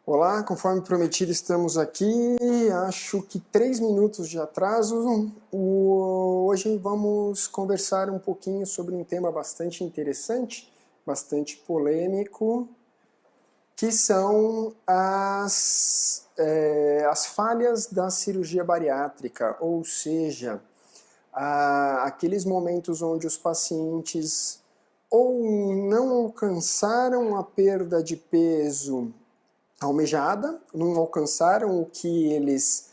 Olá, conforme prometido, estamos aqui, acho que 3 minutos de atraso. Hoje vamos conversar um pouquinho sobre um tema bastante interessante, bastante polêmico, que são as falhas da cirurgia bariátrica, ou seja, aqueles momentos onde os pacientes ou não alcançaram a perda de peso almejada, não alcançaram o que eles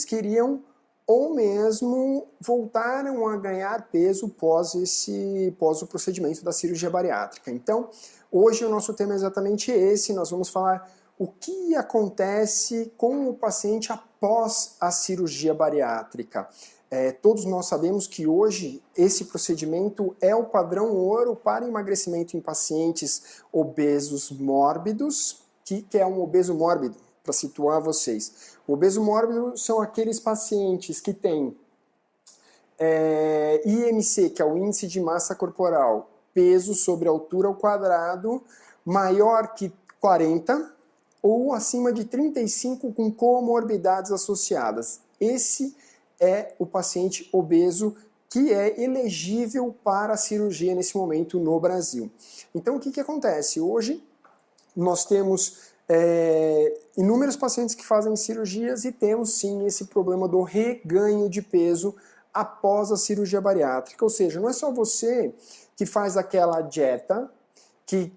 queriam, ou mesmo voltaram a ganhar peso pós o procedimento da cirurgia bariátrica. Então, hoje o nosso tema é exatamente esse, nós vamos falar o que acontece com o paciente após a cirurgia bariátrica. Todos nós sabemos que hoje esse procedimento é o padrão ouro para emagrecimento em pacientes obesos mórbidos. O que é um obeso mórbido? Para situar vocês. O obeso mórbido são aqueles pacientes que têm IMC, que é o índice de massa corporal, peso sobre altura ao quadrado, maior que 40 ou acima de 35 com comorbidades associadas. Esse é o paciente obeso que é elegível para a cirurgia nesse momento no Brasil. Então o que acontece? Hoje nós temos inúmeros pacientes que fazem cirurgias e temos sim esse problema do reganho de peso após a cirurgia bariátrica. Ou seja, não é só você que faz aquela dieta, que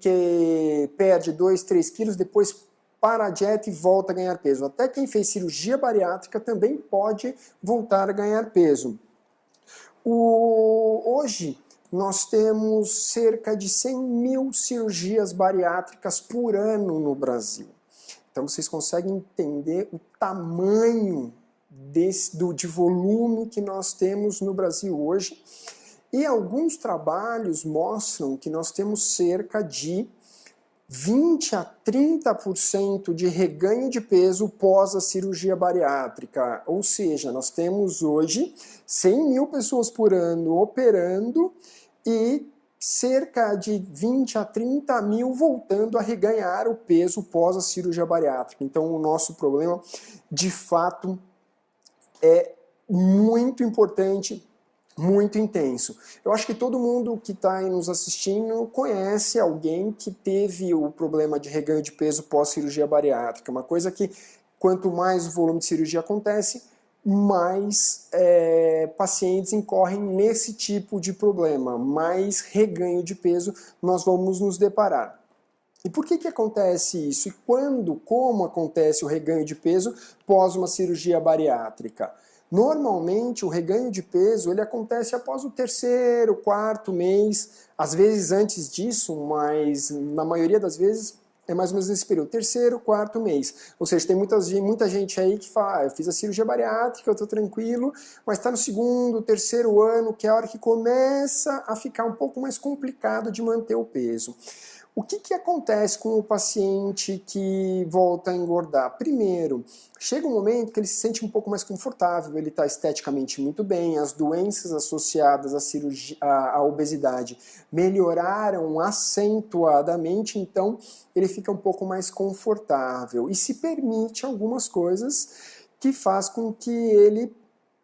perde 2, 3 quilos, depois para a dieta e volta a ganhar peso. Até quem fez cirurgia bariátrica também pode voltar a ganhar peso. Hoje nós temos cerca de 100 mil cirurgias bariátricas por ano no Brasil. Então vocês conseguem entender o tamanho de volume que nós temos no Brasil hoje. E alguns trabalhos mostram que nós temos cerca de 20 a 30% de reganho de peso pós a cirurgia bariátrica. Ou seja, nós temos hoje 100 mil pessoas por ano operando e cerca de 20 a 30 mil voltando a reganhar o peso pós a cirurgia bariátrica. Então o nosso problema, de fato, é muito importante, muito intenso. Eu acho que todo mundo que está aí nos assistindo conhece alguém que teve o problema de reganho de peso pós-cirurgia bariátrica. Uma coisa que, quanto mais o volume de cirurgia acontece, mais pacientes incorrem nesse tipo de problema, mais reganho de peso nós vamos nos deparar. E por que acontece isso? E como acontece o reganho de peso pós uma cirurgia bariátrica? Normalmente o reganho de peso ele acontece após o 3º, 4º mês, às vezes antes disso, mas na maioria das vezes é mais ou menos nesse período, 3º, 4º mês. Ou seja, tem muita gente aí que fala, eu fiz a cirurgia bariátrica, eu estou tranquilo, mas está no 2º, 3º ano, que é a hora que começa a ficar um pouco mais complicado de manter o peso. O que acontece com o paciente que volta a engordar? Primeiro, chega um momento que ele se sente um pouco mais confortável, ele está esteticamente muito bem, as doenças associadas à obesidade melhoraram acentuadamente, então ele fica um pouco mais confortável e se permite algumas coisas que faz com que ele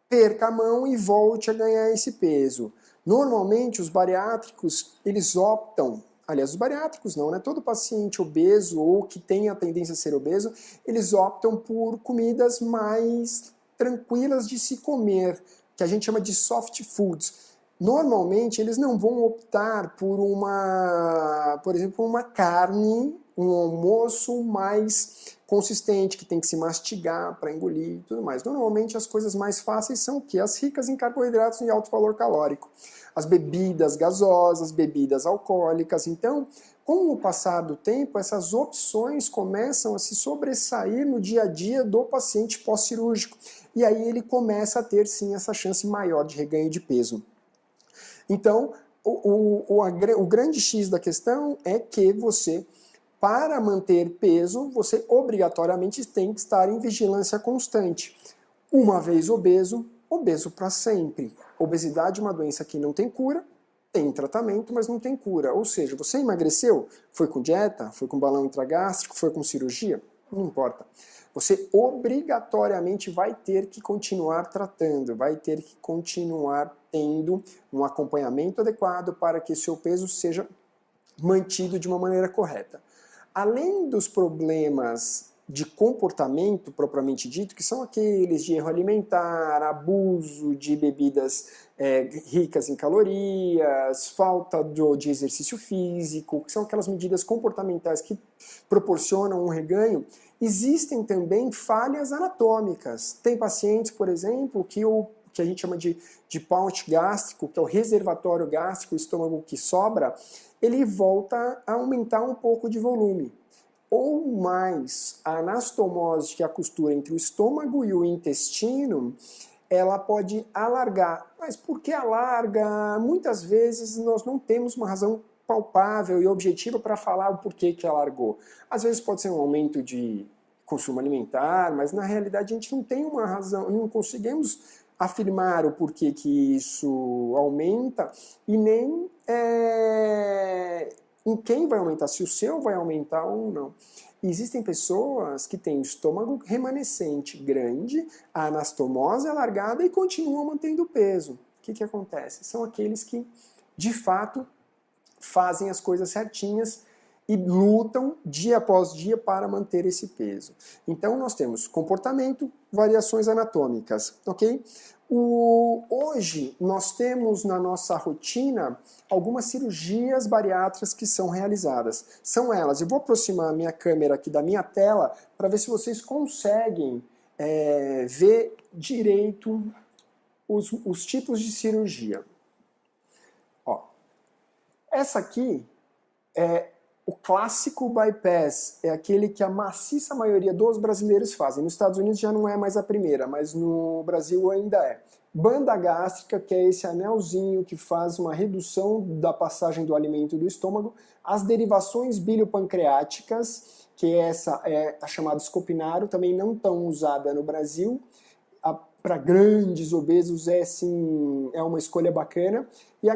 perca a mão e volte a ganhar esse peso. Normalmente os bariátricos, eles optam, aliás, os bariátricos não, né? Todo paciente obeso ou que tem a tendência a ser obeso, eles optam por comidas mais tranquilas de se comer, que a gente chama de soft foods. Normalmente eles não vão optar por exemplo, uma carne, um almoço mais consistente, que tem que se mastigar para engolir e tudo mais. Normalmente as coisas mais fáceis são o quê? As ricas em carboidratos e alto valor calórico. As bebidas gasosas, bebidas alcoólicas. Então, com o passar do tempo, essas opções começam a se sobressair no dia a dia do paciente pós-cirúrgico. E aí ele começa a ter, sim, essa chance maior de reganho de peso. Então, o grande X da questão é que você, para manter peso, você obrigatoriamente tem que estar em vigilância constante. Uma vez obeso, obeso para sempre. Obesidade é uma doença que não tem cura, tem tratamento, mas não tem cura. Ou seja, você emagreceu, foi com dieta, foi com balão intragástrico, foi com cirurgia? Não importa. Você obrigatoriamente vai ter que continuar tratando, vai ter que continuar tendo um acompanhamento adequado para que seu peso seja mantido de uma maneira correta. Além dos problemas de comportamento propriamente dito, que são aqueles de erro alimentar, abuso de bebidas ricas em calorias, falta de exercício físico, que são aquelas medidas comportamentais que proporcionam um reganho, existem também falhas anatômicas. Tem pacientes, por exemplo, que a gente chama de pouch gástrico, que é o reservatório gástrico, o estômago que sobra, ele volta a aumentar um pouco de volume. Ou mais, a anastomose, que é a costura entre o estômago e o intestino, ela pode alargar. Mas por que alarga? Muitas vezes nós não temos uma razão palpável e objetiva para falar o porquê que alargou. Às vezes pode ser um aumento de consumo alimentar, mas na realidade a gente não tem uma razão, não conseguimos afirmar o porquê que isso aumenta e nem em quem vai aumentar, se o seu vai aumentar ou não. Existem pessoas que têm o estômago remanescente grande, a anastomose alargada e continuam mantendo o peso. O que acontece? São aqueles que, de fato, fazem as coisas certinhas e lutam dia após dia para manter esse peso. Então nós temos comportamento, variações anatômicas, ok? Hoje nós temos na nossa rotina algumas cirurgias bariátricas que são realizadas. São elas, eu vou aproximar a minha câmera aqui da minha tela para ver se vocês conseguem ver direito os tipos de cirurgia. Ó, essa aqui é o clássico bypass, é aquele que a maciça maioria dos brasileiros fazem. Nos Estados Unidos já não é mais a primeira, mas no Brasil ainda é. Banda gástrica, que é esse anelzinho que faz uma redução da passagem do alimento do estômago. As derivações biliopancreáticas, que essa é a chamada Scopinaro, também não tão usada no Brasil. Para grandes obesos é uma escolha bacana. E a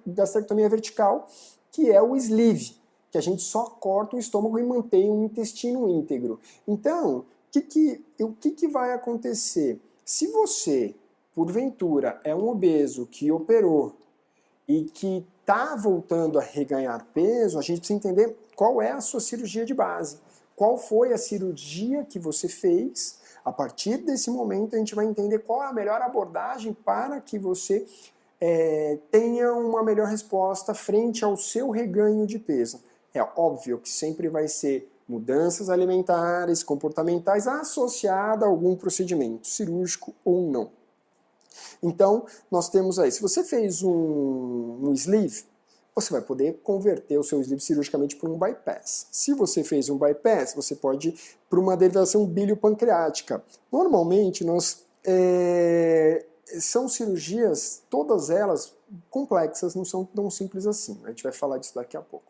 gastrectomia vertical, que é o sleeve, que a gente só corta o estômago e mantém um intestino íntegro. Então, o que vai acontecer? Se você, porventura, é um obeso que operou e que está voltando a reganhar peso, a gente precisa entender qual é a sua cirurgia de base. Qual foi a cirurgia que você fez? A partir desse momento, a gente vai entender qual é a melhor abordagem para que você tenha uma melhor resposta frente ao seu reganho de peso. É óbvio que sempre vai ser mudanças alimentares, comportamentais associadas a algum procedimento cirúrgico ou não. Então, nós temos aí, se você fez um sleeve, você vai poder converter o seu sleeve cirurgicamente para um bypass. Se você fez um bypass, você pode ir para uma derivação biliopancreática. Normalmente, são cirurgias, todas elas complexas, não são tão simples assim. A gente vai falar disso daqui a pouco.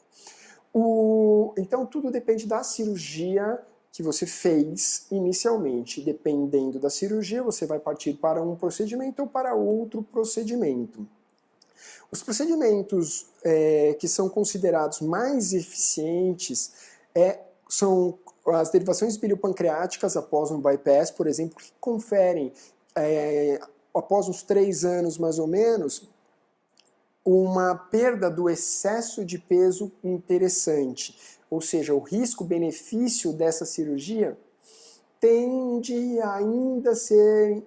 Então, tudo depende da cirurgia que você fez inicialmente. Dependendo da cirurgia, você vai partir para um procedimento ou para outro procedimento. Os procedimentos que são considerados mais eficientes são as derivações biliopancreáticas após um bypass, por exemplo, que conferem, após uns 3 anos mais ou menos, uma perda do excesso de peso interessante. Ou seja, o risco-benefício dessa cirurgia tende a ainda ser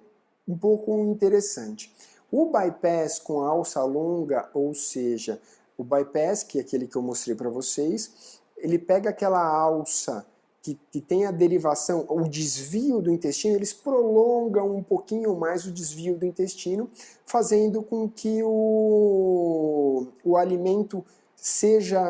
um pouco interessante. O bypass com a alça longa, ou seja, o bypass, que é aquele que eu mostrei para vocês, ele pega aquela alça que tem a derivação, o desvio do intestino, eles prolongam um pouquinho mais o desvio do intestino, fazendo com que o alimento seja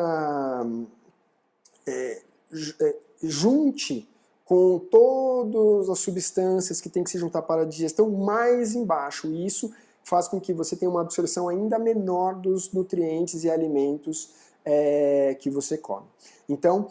junte com todas as substâncias que tem que se juntar para a digestão mais embaixo. E isso faz com que você tenha uma absorção ainda menor dos nutrientes e alimentos que você come. Então,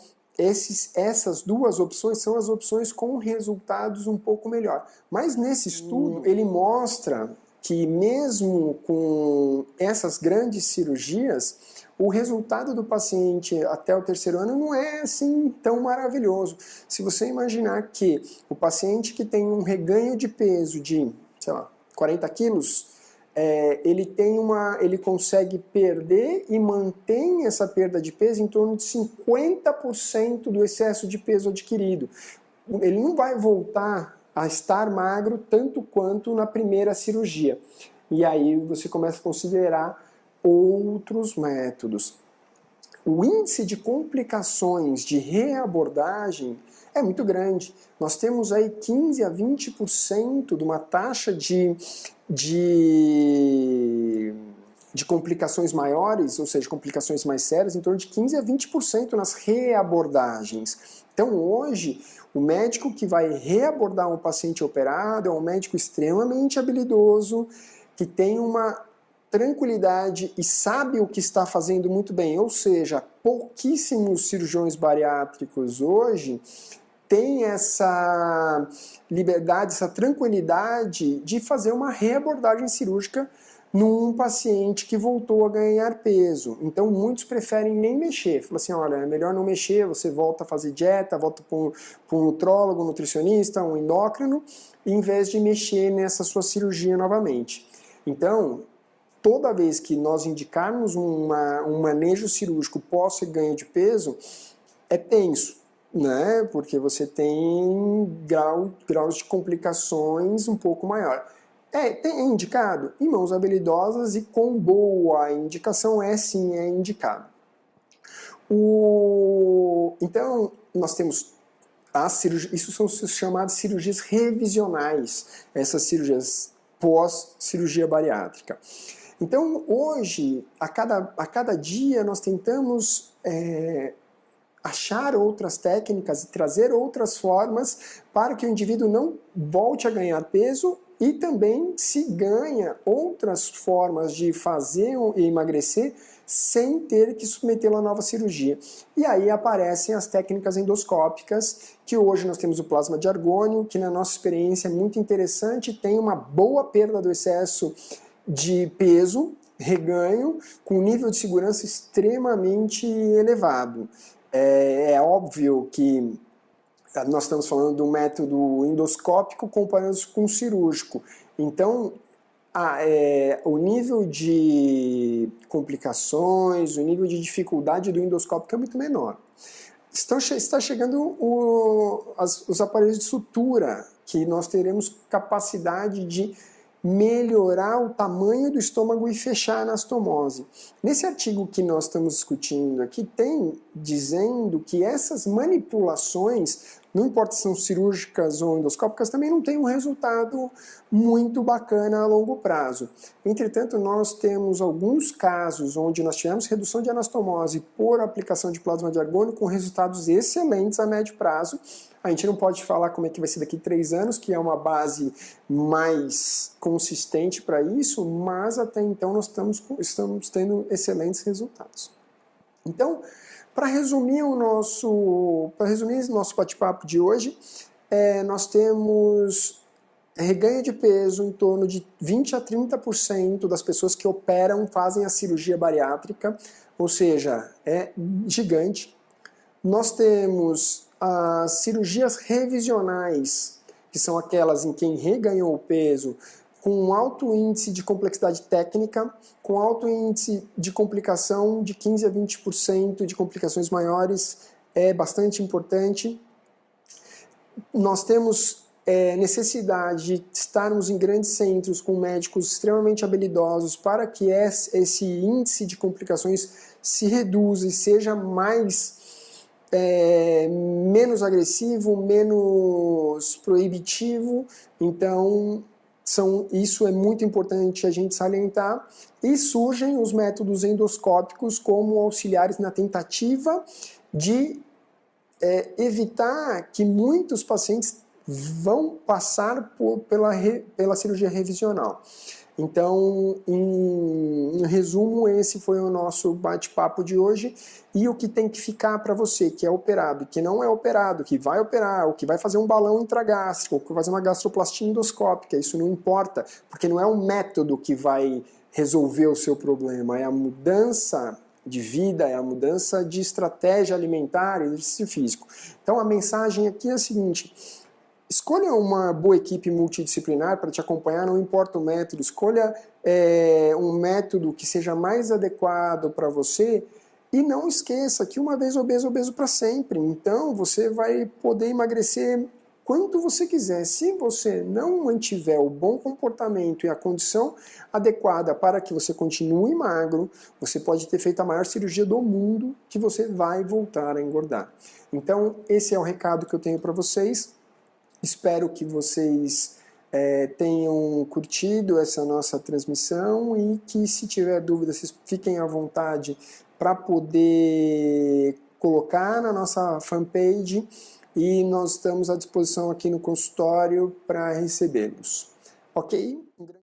essas duas opções são as opções com resultados um pouco melhor. Mas nesse estudo, ele mostra que mesmo com essas grandes cirurgias, o resultado do paciente até o terceiro ano não é assim tão maravilhoso. Se você imaginar que o paciente que tem um reganho de peso de, sei lá, 40 quilos, ele consegue perder e mantém essa perda de peso em torno de 50% do excesso de peso adquirido. Ele não vai voltar a estar magro tanto quanto na primeira cirurgia. E aí você começa a considerar outros métodos. O índice de complicações de reabordagem é muito grande. Nós temos aí 15 a 20% de uma taxa de complicações maiores, ou seja, complicações mais sérias, em torno de 15 a 20% nas reabordagens. Então hoje, o médico que vai reabordar um paciente operado é um médico extremamente habilidoso, que tem uma tranquilidade e sabe o que está fazendo muito bem, ou seja, pouquíssimos cirurgiões bariátricos hoje têm essa liberdade, essa tranquilidade de fazer uma reabordagem cirúrgica num paciente que voltou a ganhar peso. Então muitos preferem nem mexer. Falam assim, olha, é melhor não mexer, você volta a fazer dieta, volta para um nutrólogo, um nutricionista, um endócrino, em vez de mexer nessa sua cirurgia novamente. Então, toda vez que nós indicarmos um manejo cirúrgico pós-ganho de peso, é tenso, né? Porque você tem graus de complicações um pouco maior. É indicado? Em mãos habilidosas e com boa indicação sim, é indicado. Então, nós temos as cirurgias, isso são chamadas cirurgias revisionais, essas cirurgias pós-cirurgia bariátrica. Então, hoje, a cada dia, nós tentamos achar outras técnicas e trazer outras formas para que o indivíduo não volte a ganhar peso e também se ganha outras formas de fazer e emagrecer sem ter que submetê-lo a nova cirurgia. E aí aparecem as técnicas endoscópicas, que hoje nós temos o plasma de argônio, que na nossa experiência é muito interessante, tem uma boa perda do excesso de peso, reganho, com nível de segurança extremamente elevado. É óbvio que nós estamos falando de um método endoscópico comparando com o cirúrgico. Então, o nível de complicações, o nível de dificuldade do endoscópico é muito menor. Está chegando os aparelhos de sutura, que nós teremos capacidade de melhorar o tamanho do estômago e fechar a anastomose. Nesse artigo que nós estamos discutindo aqui, tem dizendo que essas manipulações, não importa se são cirúrgicas ou endoscópicas, também não tem um resultado muito bacana a longo prazo. Entretanto, nós temos alguns casos onde nós tivemos redução de anastomose por aplicação de plasma de argônio com resultados excelentes a médio prazo. A gente não pode falar como é que vai ser daqui a 3 anos, que é uma base mais consistente para isso, mas até então nós estamos tendo excelentes resultados. Então, para resumir nosso bate-papo de hoje, nós temos reganho de peso em torno de 20 a 30% das pessoas que operam fazem a cirurgia bariátrica, ou seja, é gigante. Nós temos as cirurgias revisionais, que são aquelas em quem reganhou o peso, com um alto índice de complexidade técnica, com alto índice de complicação de 15 a 20% de complicações maiores, é bastante importante. Nós temos necessidade de estarmos em grandes centros com médicos extremamente habilidosos para que esse índice de complicações se reduza e seja menos agressivo, menos proibitivo. Então, isso é muito importante a gente salientar. E surgem os métodos endoscópicos como auxiliares na tentativa de evitar que muitos pacientes vão passar pela cirurgia revisional. Então, em resumo, esse foi o nosso bate-papo de hoje. E o que tem que ficar para você, que é operado, que não é operado, que vai operar, ou que vai fazer um balão intragástrico, ou que vai fazer uma gastroplastia endoscópica, isso não importa, porque não é o método que vai resolver o seu problema, é a mudança de vida, é a mudança de estratégia alimentar e exercício físico. Então a mensagem aqui é a seguinte: escolha uma boa equipe multidisciplinar para te acompanhar, não importa o método, escolha um método que seja mais adequado para você e não esqueça que uma vez obeso, obeso para sempre. Então você vai poder emagrecer quanto você quiser. Se você não mantiver o bom comportamento e a condição adequada para que você continue magro, você pode ter feito a maior cirurgia do mundo que você vai voltar a engordar. Então esse é o recado que eu tenho para vocês. Espero que vocês tenham curtido essa nossa transmissão e que, se tiver dúvida, vocês fiquem à vontade para poder colocar na nossa fanpage e nós estamos à disposição aqui no consultório para recebê-los. Ok?